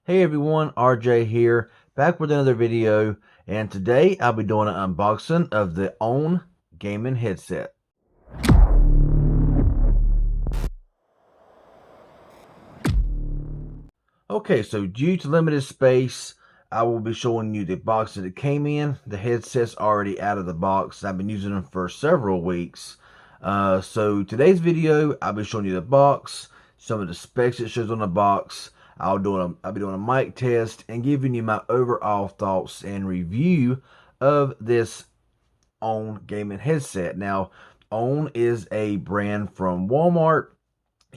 Hey everyone, RJ here, back with another video, and today I'll be doing an unboxing of the ONN gaming headset. Okay, so due to limited space, I will be showing you the box that it came in. The headset's already out of the box. I've been using them for several weeks. So today's video, I'll be showing you the box, some of the specs it shows on the box. I'll be doing a mic test and giving you my overall thoughts and review of this ONN gaming headset. Now, ONN is a brand from Walmart,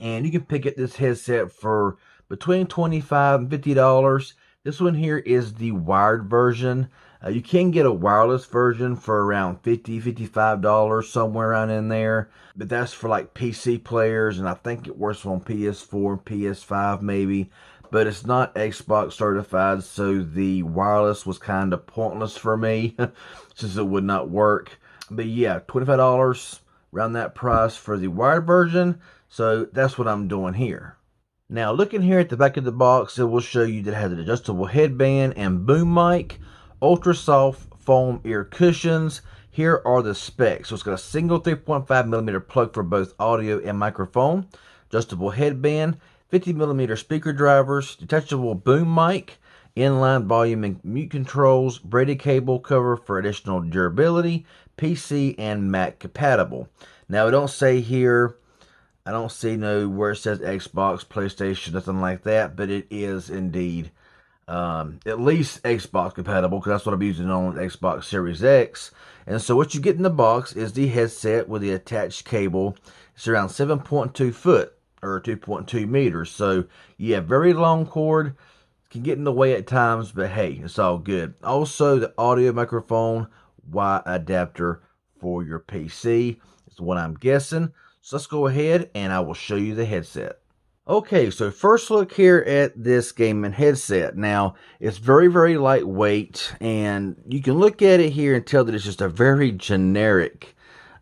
and you can pick up this headset for between $25 and $50. This one here is the wired version. You can get a wireless version for around $50, $55, somewhere around in there. But that's for like PC players, and I think it works on PS4 and PS5 maybe. But it's not Xbox certified, so the wireless was kind of pointless for me since it would not work. But yeah, $25 around that price for the wired version. So that's what I'm doing here. Now, looking here at the back of the box, it will show you that it has an adjustable headband and boom mic, ultra soft foam ear cushions. Here are the specs. So it's got a single 3.5mm plug for both audio and microphone, adjustable headband, 50mm speaker drivers, detachable boom mic, inline volume and mute controls, braided cable cover for additional durability, PC and Mac compatible. Now, it don't say here, I don't see where it says Xbox, PlayStation, nothing like that, but it is indeed at least Xbox compatible, because that's what I'm using on Xbox Series X. And so what you get in the box is the headset with the attached cable. It's around 7.2 foot or 2.2 meters. So yeah, very long cord, can get in the way at times, but hey, it's all good. Also, the audio microphone Y adapter for your PC is what I'm guessing. So let's go ahead and I will show you the headset. Okay, so first look here at this gaming headset. Now, it's very, very lightweight, and you can look at it here and tell that it's just a very generic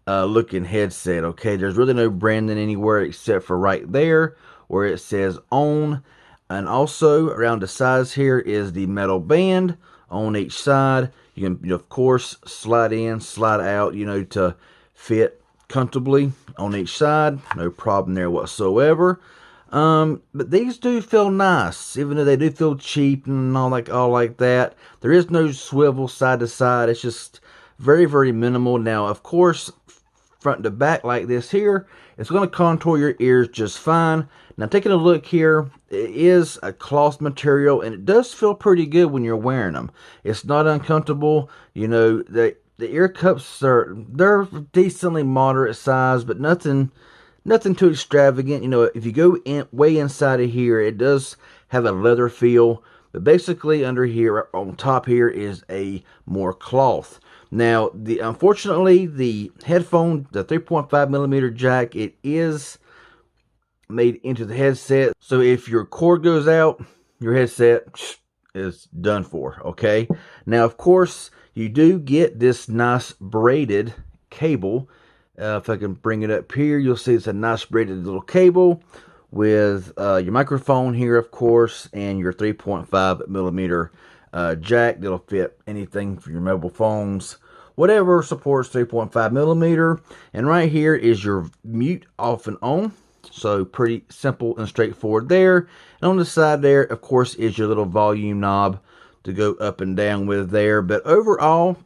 looking headset, okay? There's really no branding anywhere except for right there where it says ONN. And also, around the sides here is the metal band on each side. You can, of course, slide in, slide out, to fit comfortably on each side. No problem there whatsoever. But these do feel nice, even though they do feel cheap and all like that. There is no swivel side to side. It's just very, very minimal. Now, of course, front to back like this here, it's going to contour your ears just fine. Now, taking a look here, it is a cloth material, and it does feel pretty good when you're wearing them. It's not uncomfortable. The ear cups they're decently moderate size, but nothing too extravagant. If you go way inside of here, it does have a leather feel, but basically under here on top here is a more cloth. Now, unfortunately, the headphone, the 3.5mm jack, it is made into the headset. So if your cord goes out, your headset is done for, okay? Now, of course, you do get this nice braided cable. If I can bring it up here, you'll see it's a nice braided little cable with your microphone here, of course, and your 3.5mm jack that'll fit anything for your mobile phones, whatever supports 3.5mm. And right here is your mute off and on. So pretty simple and straightforward there. And on the side there, of course, is your little volume knob to go up and down with there. But overall,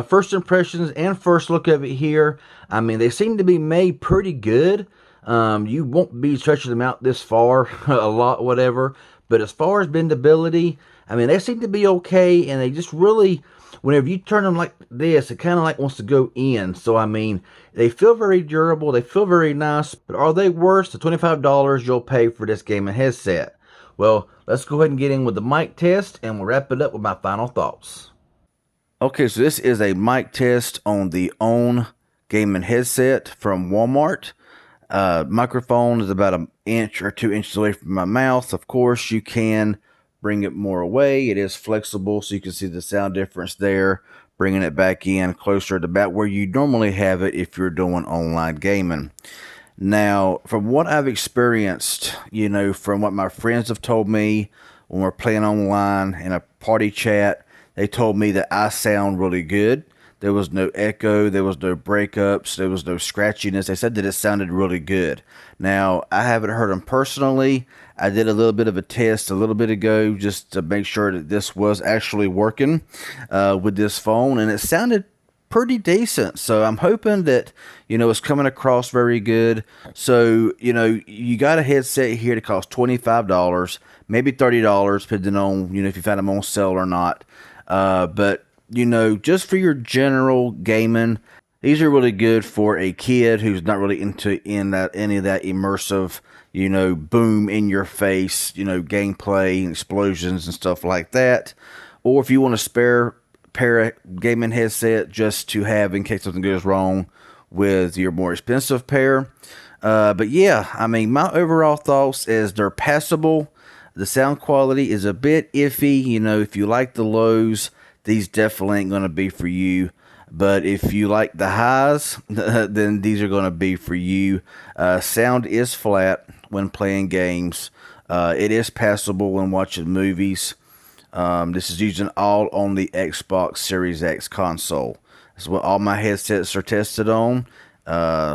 first impressions and first look of it here, I mean, they seem to be made pretty good. You won't be stretching them out this far a lot, whatever. But as far as bendability, I mean, they seem to be okay, and they just really, whenever you turn them like this, it kind of like wants to go in. So, I mean, they feel very durable. They feel very nice. But are they worth the $25 you'll pay for this gaming headset? Well, let's go ahead and get in with the mic test, and we'll wrap it up with my final thoughts. Okay, so this is a mic test on the ONN gaming headset from Walmart. Microphone is about an inch or 2 inches away from my mouth. Of course, you can bring it more away. It is flexible, so you can see the sound difference there. Bringing it back in closer to about where you normally have it if you're doing online gaming. Now, from what I've experienced, from what my friends have told me, when we're playing online in a party chat, they told me that I sound really good. There was no echo, there was no breakups, there was no scratchiness. They said that it sounded really good. Now, I haven't heard them personally. I did a little bit of a test a little bit ago just to make sure that this was actually working with this phone, and it sounded pretty decent. So I'm hoping that, it's coming across very good. So, you got a headset here that costs $25, maybe $30, depending on, if you find them on sale or not. But just for your general gaming, these are really good for a kid who's not really into any of that immersive, boom in your face, gameplay and explosions and stuff like that. Or if you want a spare pair of gaming headset just to have in case something goes wrong with your more expensive pair. But yeah, I mean, my overall thoughts is they're passable. The sound quality is a bit iffy. If you like the lows, these definitely ain't going to be for you. But if you like the highs, then these are going to be for you. Sound is flat when playing games. It is passable when watching movies. This is using all on the Xbox Series X console. That's what all my headsets are tested on.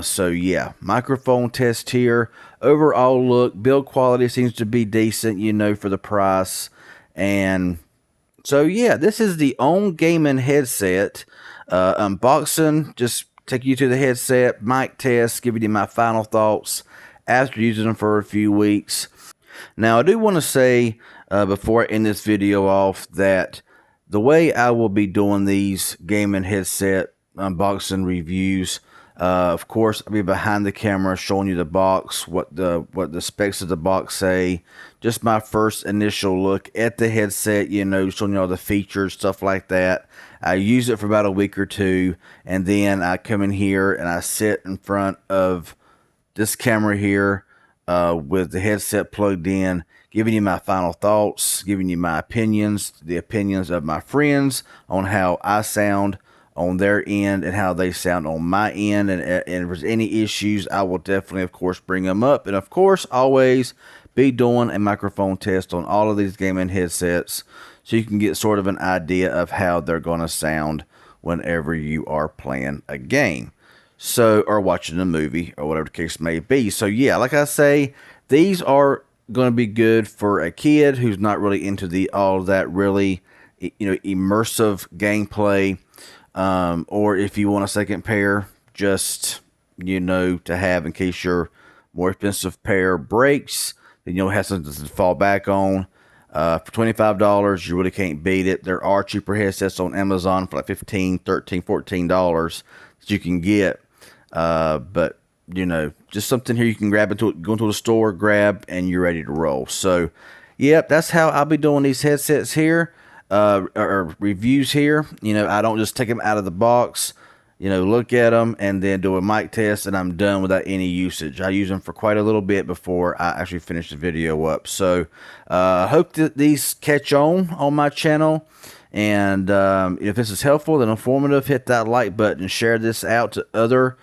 So yeah, microphone test here. Overall look, build quality seems to be decent, for the price. And so yeah, this is the ONN gaming headset. Unboxing, just take you to the headset, mic test, giving you my final thoughts after using them for a few weeks. Now, I do want to say, before I end this video off, that the way I will be doing these gaming headset unboxing reviews, of course, I'll be behind the camera showing you the box, what the specs of the box say, just my first initial look at the headset, showing you all the features, stuff like that. I use it for about a week or two, and then I come in here and I sit in front of this camera here with the headset plugged in, giving you my final thoughts, giving you my opinions, the opinions of my friends on how I sound on their end and how they sound on my end. And if there's any issues, I will definitely, of course, bring them up. And of course, always be doing a microphone test on all of these gaming headsets so you can get sort of an idea of how they're going to sound whenever you are playing a game. So, or watching a movie or whatever the case may be. So yeah, like I say, these are going to be good for a kid who's not really into all that really, immersive gameplay. Or if you want a second pair, just, to have in case your more expensive pair breaks, then you'll have something to fall back on. For $25, you really can't beat it. There are cheaper headsets on Amazon for like $15, $13, $14 that you can get. But just something here you can grab go into the store, grab, and you're ready to roll. So, yep, that's how I'll be doing these headsets here, or reviews here. I don't just take them out of the box, look at them and then do a mic test, and I'm done without any usage. I use them for quite a little bit before I actually finish the video up. So, I hope that these catch on my channel. And if this is helpful and informative, hit that like button and share this out to other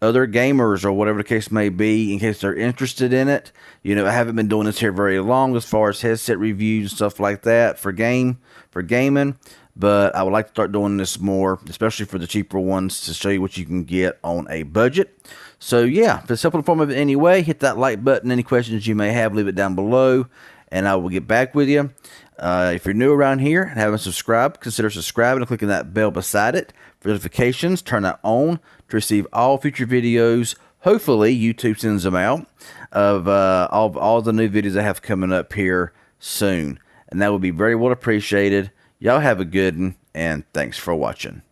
gamers or whatever the case may be in case they're interested in it. I haven't been doing this here very long as far as headset reviews and stuff like that for gaming, but I would like to start doing this more, especially for the cheaper ones, to show you what you can get on a budget. So yeah, if it's helpful, informative in any way, hit that like button. Any questions you may have, leave it down below, and I will get back with you. If you're new around here and haven't subscribed, consider subscribing and clicking that bell beside it for notifications. Turn that on to receive all future videos. Hopefully, YouTube sends them out of all the new videos I have coming up here soon. And that would be very well appreciated. Y'all have a good one, and thanks for watching.